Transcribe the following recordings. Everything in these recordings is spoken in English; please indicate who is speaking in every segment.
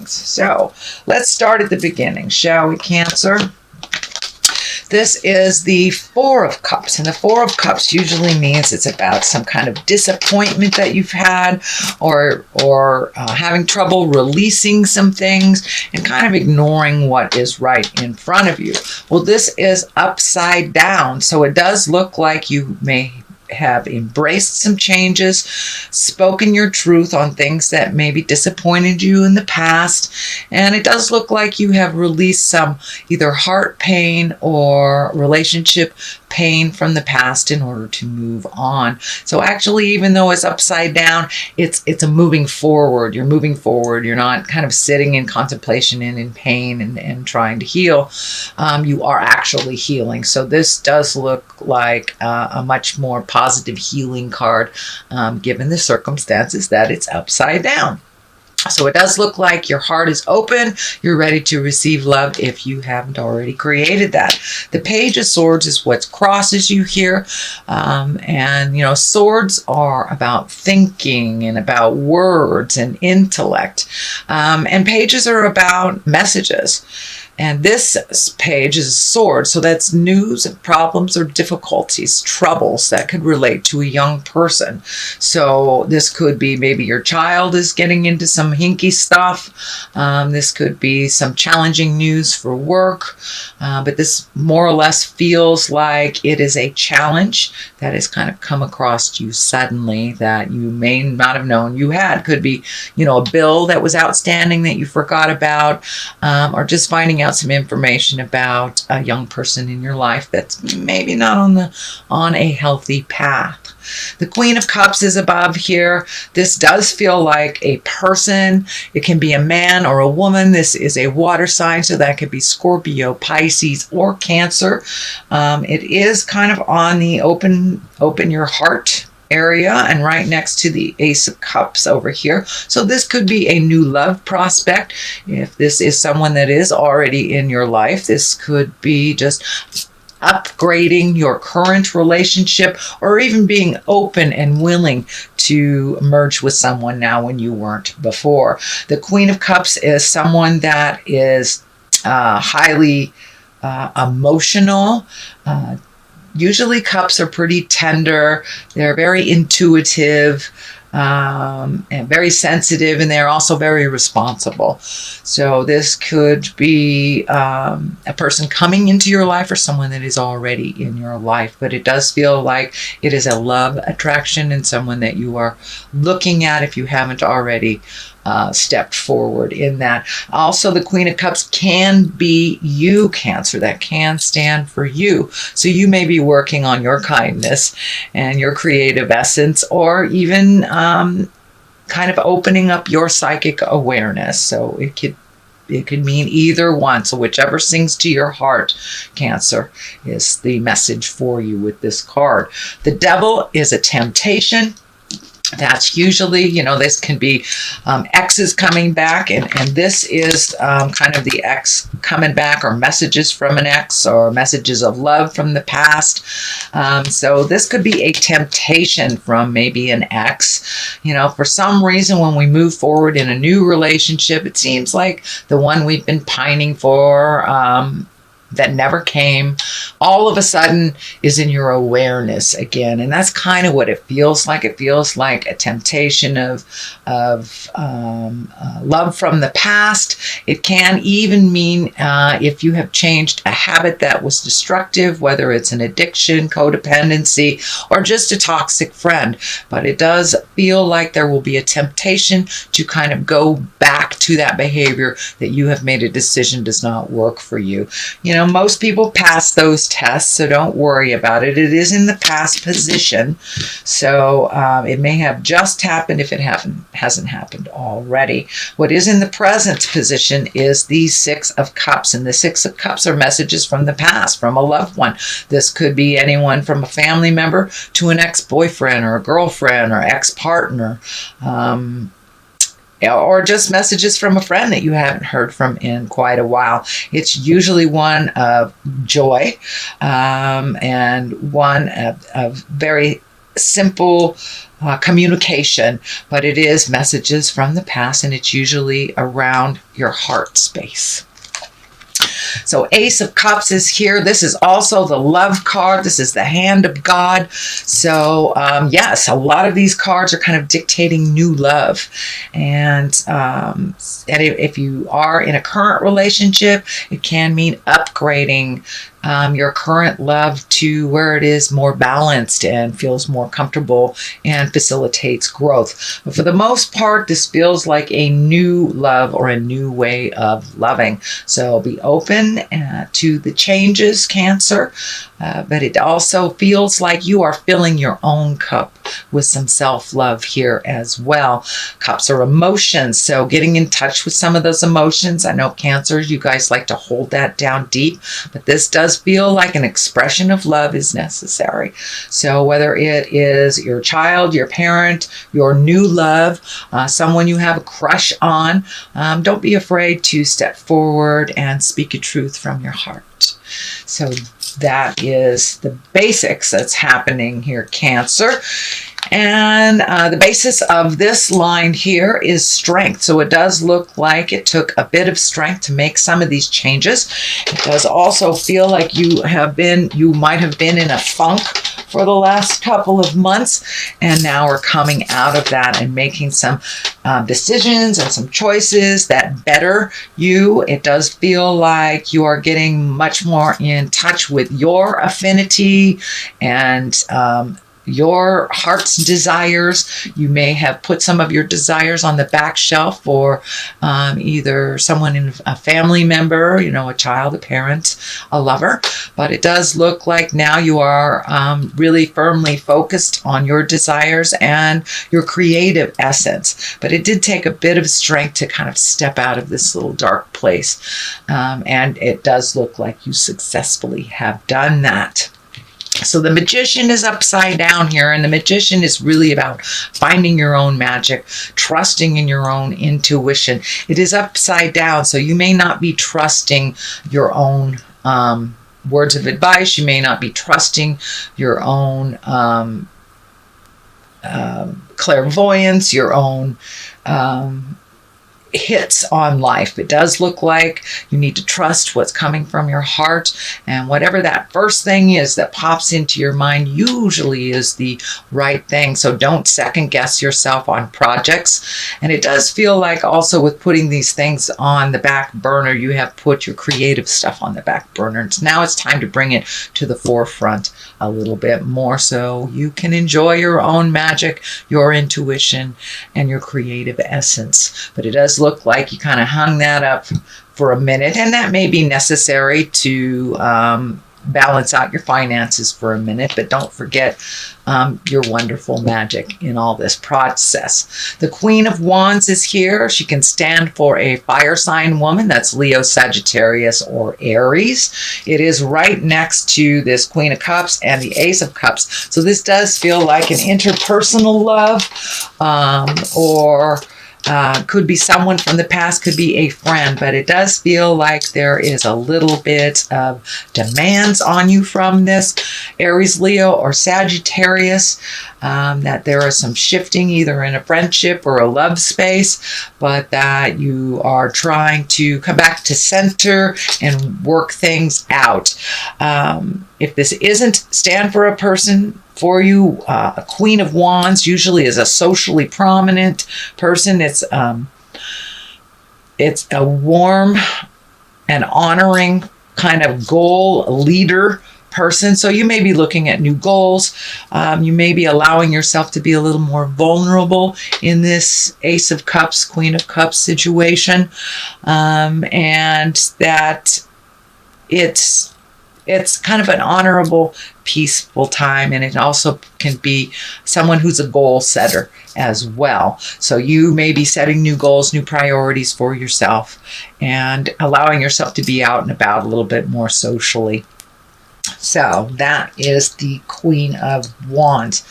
Speaker 1: readings. So let's start at the beginning, shall we, Cancer? This is the Four of Cups, and the Four of Cups usually means it's about some kind of disappointment that you've had, or having trouble releasing some things and kind of ignoring what is right in front of you. Well, this is upside down, so it does look like you may have embraced some changes, spoken your truth on things that maybe disappointed you in the past, and it does look like you have released some either heart pain or relationship pain from the past in order to move on. So actually, even though it's upside down, it's a moving forward. You're moving forward. You're not kind of sitting in contemplation and in pain and trying to heal. You are actually healing. So this does look like a much more positive healing card, given the circumstances that it's upside down. So it does look like your heart is open. You're ready to receive love if you haven't already created that. The Page of Swords is what crosses you here. And, you know, swords are about thinking and about words and intellect. And pages are about messages. And this page is a sword, so that's news of problems or difficulties, troubles that could relate to a young person. So this could be maybe your child is getting into some hinky stuff. This could be some challenging news for work. But this more or less feels like it is a challenge that has kind of come across you suddenly that you may not have known you had. Could be, you know, a bill that was outstanding that you forgot about, or just finding out some information about a young person in your life that's maybe not on a healthy path. The Queen of Cups is above here. This does feel like a person. It can be a man or a woman. This is a water sign, so that could be Scorpio, Pisces, or Cancer. It is kind of on the open your heart area and right next to the Ace of Cups over here. So this could be a new love prospect. If this is someone that is already in your life, this could be just upgrading your current relationship, or even being open and willing to merge with someone now when you weren't before. The Queen of Cups is someone that is highly emotional. Usually cups are pretty tender. They're very intuitive and very sensitive, and they're also very responsible. So this could be a person coming into your life or someone that is already in your life. But it does feel like it is a love attraction and someone that you are looking at if you haven't already stepped forward in that. Also, the Queen of Cups can be you, Cancer. That can stand for you. So you may be working on your kindness and your creative essence, or even kind of opening up your psychic awareness. So it could mean either one. So whichever sings to your heart, Cancer, is the message for you with this card. The Devil is a temptation. That's usually, you know, this can be exes coming back, and this is kind of the ex coming back, or messages from an ex, or messages of love from the past. So this could be a temptation from maybe an ex. You know, for some reason, when we move forward in a new relationship, it seems like the one we've been pining for, that never came, all of a sudden is in your awareness again. And that's kind of what it feels like. It feels like a temptation of love from the past. It can even mean if you have changed a habit that was destructive, whether it's an addiction, codependency, or just a toxic friend. But it does feel like there will be a temptation to kind of go back to that behavior that you have made a decision does not work for you. You know, most people pass those tests, so don't worry about it. It is in the past position, so it may have just happened if it hasn't happened already. What is in the present position is the Six of Cups, and the Six of Cups are messages from the past, from a loved one. This could be anyone from a family member to an ex-boyfriend or a girlfriend or ex-partner. Or just messages from a friend that you haven't heard from in quite a while. It's usually one of joy and one of very simple communication, but it is messages from the past, and it's usually around your heart space. So Ace of Cups is here. This is also the love card. This is the hand of God. So yes, a lot of these cards are kind of dictating new love. And if you are in a current relationship, it can mean upgrading your current love to where it is more balanced and feels more comfortable and facilitates growth. But for the most part, this feels like a new love or a new way of loving. So be open to the changes, Cancer. But it also feels like you are filling your own cup with some self-love here as well. Cups are emotions, so getting in touch with some of those emotions. I know Cancers, you guys like to hold that down deep, but this does feel like an expression of love is necessary. So whether it is your child, your parent, your new love, someone you have a crush on, don't be afraid to step forward and speak a truth from your heart. So that is the basics that's happening here, Cancer. And the basis of this line here is strength. So it does look like it took a bit of strength to make some of these changes. It does also feel like you might have been in a funk for the last couple of months, and now we're coming out of that and making some decisions and some choices that better you. It does feel like you are getting much more in touch with your affinity and your heart's desires. You may have put some of your desires on the back shelf for either someone in a family member, a child, a parent, a lover. But it does look like now you are really firmly focused on your desires and your creative essence. But it did take a bit of strength to kind of step out of this little dark place. And it does look like you successfully have done that. So the Magician is upside down here, and the Magician is really about finding your own magic, trusting in your own intuition. It is upside down, so you may not be trusting your own words of advice. You may not be trusting your own clairvoyance, your own hits on life. It does look like you need to trust what's coming from your heart, and whatever that first thing is that pops into your mind usually is the right thing. So don't second guess yourself on projects. And it does feel like also with putting these things on the back burner, you have put your creative stuff on the back burner. And now it's time to bring it to the forefront a little bit more so you can enjoy your own magic, your intuition, and your creative essence. But it does look like you kind of hung that up for a minute, and that may be necessary to balance out your finances for a minute, but don't forget your wonderful magic in all this process. The Queen of Wands is here. She can stand for a fire sign woman. That's Leo, Sagittarius, or Aries. It is right next to this Queen of Cups and the Ace of Cups. So this does feel like an interpersonal love, or could be someone from the past, could be a friend, but it does feel like there is a little bit of demands on you from this Aries, Leo, or Sagittarius, that there is some shifting either in a friendship or a love space, but that you are trying to come back to center and work things out. If this isn't stand for a person for you, a Queen of Wands usually is a socially prominent person. It's a warm and honoring kind of goal leader person. So you may be looking at new goals. You may be allowing yourself to be a little more vulnerable in this Ace of Cups, Queen of Cups situation. And that it's kind of an honorable, peaceful time, and it also can be someone who's a goal setter as well. So you may be setting new goals, new priorities for yourself, and allowing yourself to be out and about a little bit more socially. So that is the Queen of Wands.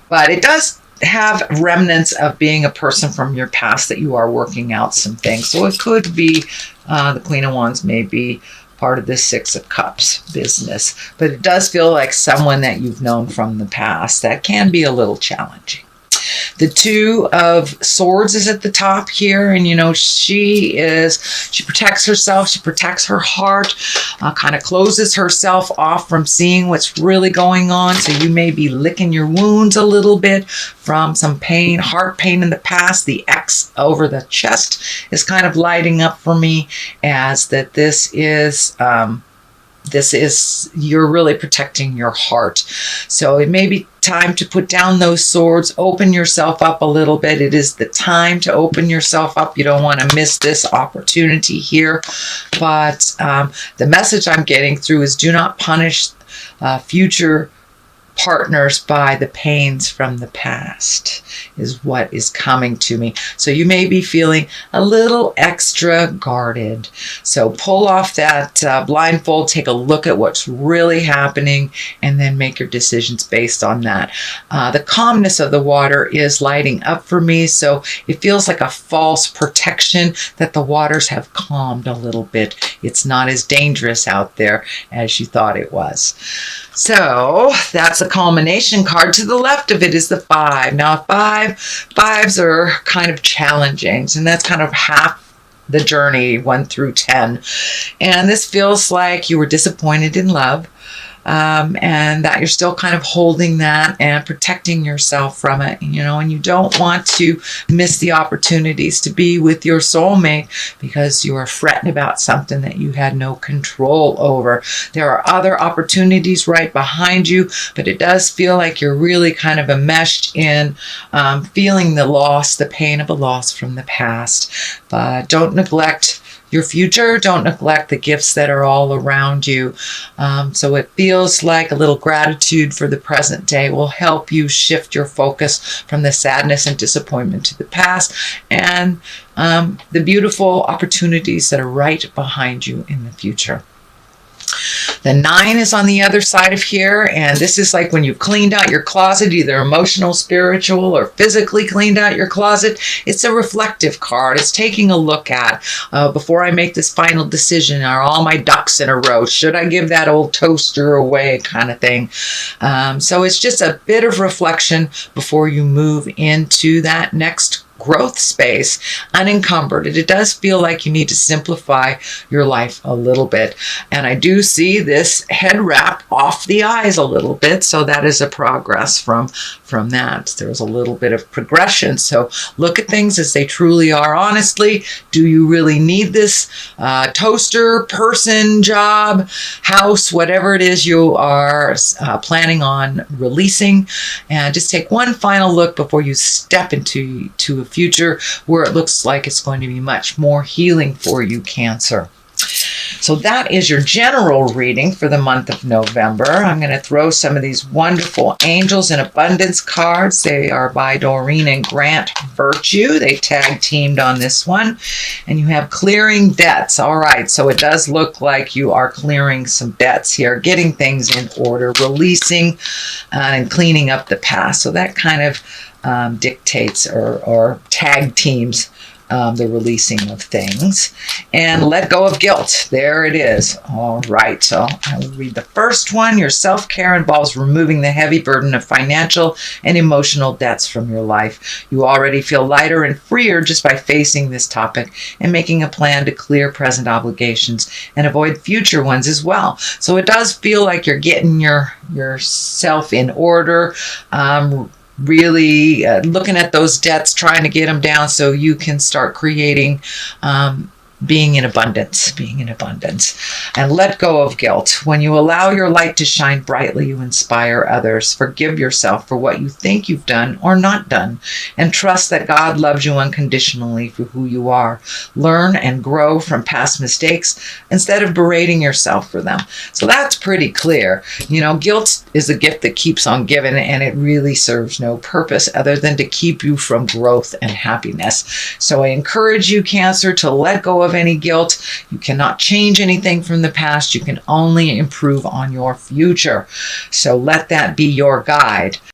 Speaker 1: But it does have remnants of being a person from your past that you are working out some things. So it could be the Queen of Wands may be part of this Six of Cups business. But it does feel like someone that you've known from the past. That can be a little challenging. The Two of Swords is at the top here, and she protects herself, she protects her heart, kind of closes herself off from seeing what's really going on. So you may be licking your wounds a little bit from some pain, heart pain in the past. The X over the chest is kind of lighting up for me as that this is you're really protecting your heart. So it may be time to put down those swords, open yourself up a little bit. It is the time to open yourself up. You don't want to miss this opportunity here. But the message I'm getting through is do not punish future partners by the pains from the past is what is coming to me. So you may be feeling a little extra guarded. So pull off that blindfold, take a look at what's really happening, and then make your decisions based on that. The calmness of the water is lighting up for me, so it feels like a false protection that the waters have calmed a little bit. It's not as dangerous out there as you thought it was. So that's a culmination card. To the left of it is the 5. Now fives are kind of challenging, and that's kind of half the journey, 1 through 10. And this feels like you were disappointed in love. And that you're still kind of holding that and protecting yourself from it, and you don't want to miss the opportunities to be with your soulmate because you are fretting about something that you had no control over. There are other opportunities right behind you, but it does feel like you're really kind of enmeshed in feeling the loss, the pain of a loss from the past. But don't neglect your future. Don't neglect the gifts that are all around you. So it feels like a little gratitude for the present day will help you shift your focus from the sadness and disappointment to the past and the beautiful opportunities that are right behind you in the future. The 9 is on the other side of here, and this is like when you've cleaned out your closet, either emotional, spiritual, or physically cleaned out your closet. It's a reflective card. It's taking a look at, before I make this final decision, are all my ducks in a row? Should I give that old toaster away, kind of thing? So it's just a bit of reflection before you move into that next growth space, unencumbered. It does feel like you need to simplify your life a little bit. And I do see this head wrap off the eyes a little bit. So that is a progress from that. There's a little bit of progression. So look at things as they truly are. Honestly, do you really need this toaster, person, job, house, whatever it is you are planning on releasing? And just take one final look before you step into a future where it looks like it's going to be much more healing for you, Cancer. So that is your general reading for the month of November. I'm going to throw some of these wonderful Angels in Abundance cards. They are by Doreen and Grant Virtue. They tag teamed on this one. And you have clearing debts. All right, so it does look like you are clearing some debts here, getting things in order, releasing and cleaning up the past. So that kind of dictates or tag teams the releasing of things. And let go of guilt. There it is. All right, so I will read the first one. Your self-care involves removing the heavy burden of financial and emotional debts from your life. You already feel lighter and freer just by facing this topic and making a plan to clear present obligations and avoid future ones as well. So it does feel like you're getting yourself in order, really looking at those debts, trying to get them down so you can start creating being in abundance, and let go of guilt. When you allow your light to shine brightly, you inspire others. Forgive yourself for what you think you've done or not done, and trust that God loves you unconditionally for who you are. Learn and grow from past mistakes instead of berating yourself for them. So that's pretty clear. Guilt is a gift that keeps on giving, and it really serves no purpose other than to keep you from growth and happiness. So I encourage you, Cancer, to let go of any guilt. You cannot change anything from the past. You can only improve on your future. So let that be your guide.